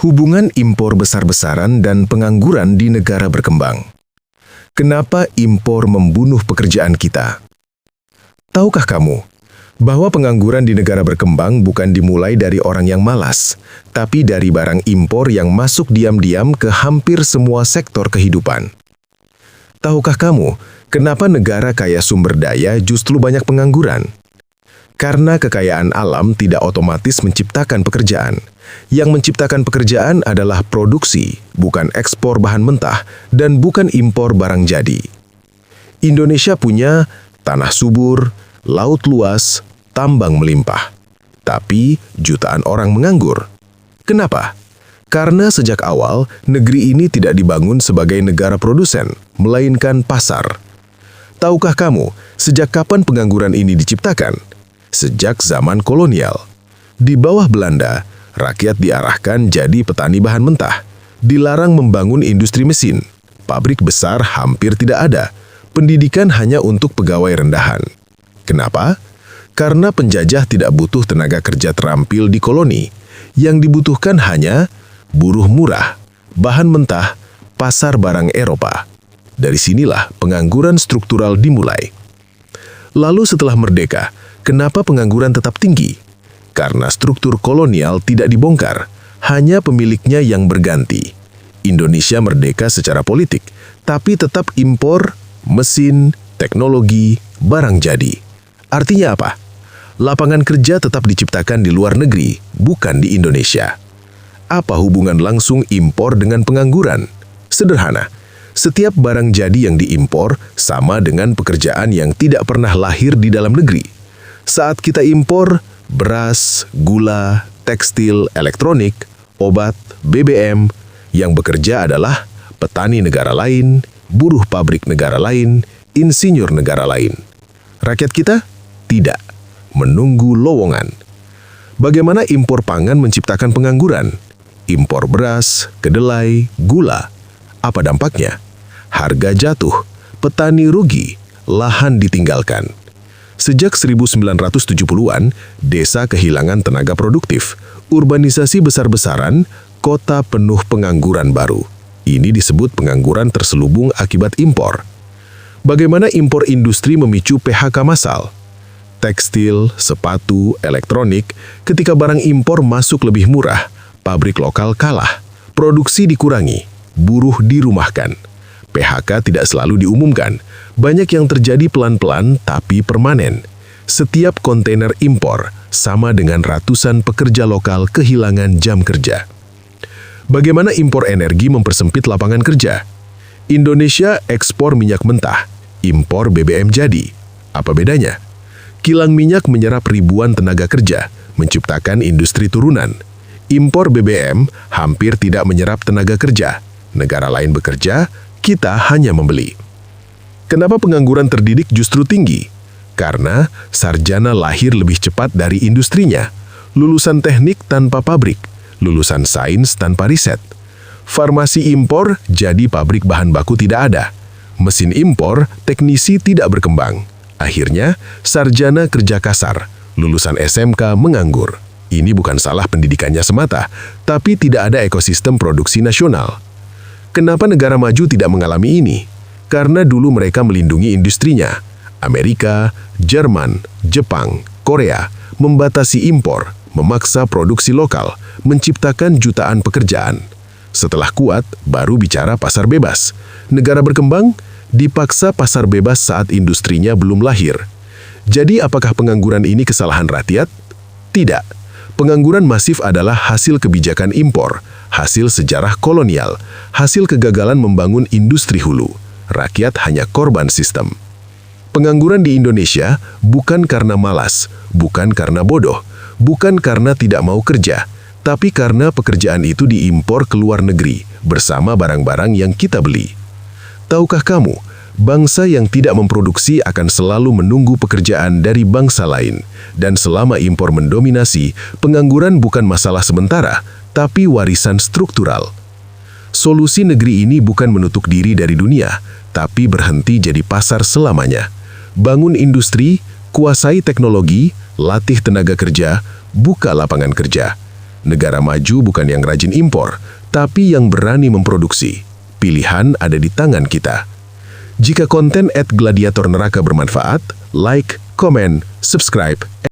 Hubungan impor besar-besaran dan pengangguran di negara berkembang. Kenapa impor membunuh pekerjaan kita? Tahukah kamu bahwa pengangguran di negara berkembang bukan dimulai dari orang yang malas, tapi dari barang impor yang masuk diam-diam ke hampir semua sektor kehidupan? Tahukah kamu kenapa negara kaya sumber daya justru banyak pengangguran? Karena kekayaan alam tidak otomatis menciptakan pekerjaan. Yang menciptakan pekerjaan adalah produksi, bukan ekspor bahan mentah, dan bukan impor barang jadi. Indonesia punya tanah subur, laut luas, tambang melimpah. Tapi jutaan orang menganggur. Kenapa? Karena sejak awal, negeri ini tidak dibangun sebagai negara produsen, melainkan pasar. Tahukah kamu, sejak kapan pengangguran ini diciptakan? Sejak zaman kolonial. Di bawah Belanda, rakyat diarahkan jadi petani bahan mentah. Dilarang membangun industri mesin. Pabrik besar hampir tidak ada. Pendidikan hanya untuk pegawai rendahan. Kenapa? Karena penjajah tidak butuh tenaga kerja terampil di koloni. Yang dibutuhkan hanya buruh murah, bahan mentah, pasar barang Eropa. Dari sinilah pengangguran struktural dimulai. Lalu setelah merdeka, kenapa pengangguran tetap tinggi? Karena struktur kolonial tidak dibongkar, hanya pemiliknya yang berganti. Indonesia merdeka secara politik, tapi tetap impor, mesin, teknologi, barang jadi. Artinya apa? Lapangan kerja tetap diciptakan di luar negeri, bukan di Indonesia. Apa hubungan langsung impor dengan pengangguran? Sederhana. Setiap barang jadi yang diimpor sama dengan pekerjaan yang tidak pernah lahir di dalam negeri. Saat kita impor beras, gula, tekstil, elektronik, obat, BBM, yang bekerja adalah petani negara lain, buruh pabrik negara lain, insinyur negara lain. Rakyat kita? Tidak. Menunggu lowongan. Bagaimana impor pangan menciptakan pengangguran? Impor beras, kedelai, gula. Apa dampaknya? Harga jatuh, petani rugi, lahan ditinggalkan. Sejak 1970-an, desa kehilangan tenaga produktif, urbanisasi besar-besaran, kota penuh pengangguran baru. Ini disebut pengangguran terselubung akibat impor. Bagaimana impor industri memicu PHK massal? Tekstil, sepatu, elektronik, ketika barang impor masuk lebih murah, pabrik lokal kalah, produksi dikurangi, buruh dirumahkan. PHK tidak selalu diumumkan, banyak yang terjadi pelan-pelan tapi permanen. Setiap kontainer impor sama dengan ratusan pekerja lokal kehilangan jam kerja. Bagaimana impor energi mempersempit lapangan kerja? Indonesia ekspor minyak mentah, impor BBM jadi. Apa bedanya? Kilang minyak menyerap ribuan tenaga kerja, menciptakan industri turunan. Impor BBM hampir tidak menyerap tenaga kerja. Negara lain bekerja, kita hanya membeli. Kenapa pengangguran terdidik justru tinggi? Karena sarjana lahir lebih cepat dari industrinya. Lulusan teknik tanpa pabrik, lulusan sains tanpa riset. Farmasi impor jadi pabrik bahan baku tidak ada. Mesin impor, teknisi tidak berkembang. Akhirnya, sarjana kerja kasar, lulusan SMK menganggur. Ini bukan salah pendidikannya semata, tapi tidak ada ekosistem produksi nasional. Kenapa negara maju tidak mengalami ini? Karena dulu mereka melindungi industrinya. Amerika, Jerman, Jepang, Korea membatasi impor, memaksa produksi lokal, menciptakan jutaan pekerjaan. Setelah kuat, baru bicara pasar bebas. Negara berkembang dipaksa pasar bebas saat industrinya belum lahir. Jadi apakah pengangguran ini kesalahan rakyat? Tidak. Pengangguran masif adalah hasil kebijakan impor, hasil sejarah kolonial, hasil kegagalan membangun industri hulu. Rakyat hanya korban sistem. Pengangguran di Indonesia bukan karena malas, bukan karena bodoh, bukan karena tidak mau kerja, tapi karena pekerjaan itu diimpor ke luar negeri bersama barang-barang yang kita beli. Tahukah kamu, bangsa yang tidak memproduksi akan selalu menunggu pekerjaan dari bangsa lain, dan selama impor mendominasi, pengangguran bukan masalah sementara, tapi warisan struktural. Solusi negeri ini bukan menutup diri dari dunia, tapi berhenti jadi pasar selamanya. Bangun industri, kuasai teknologi, latih tenaga kerja, buka lapangan kerja. Negara maju bukan yang rajin impor, tapi yang berani memproduksi. Pilihan ada di tangan kita. Jika konten @gladiator neraka bermanfaat, like, komen, subscribe,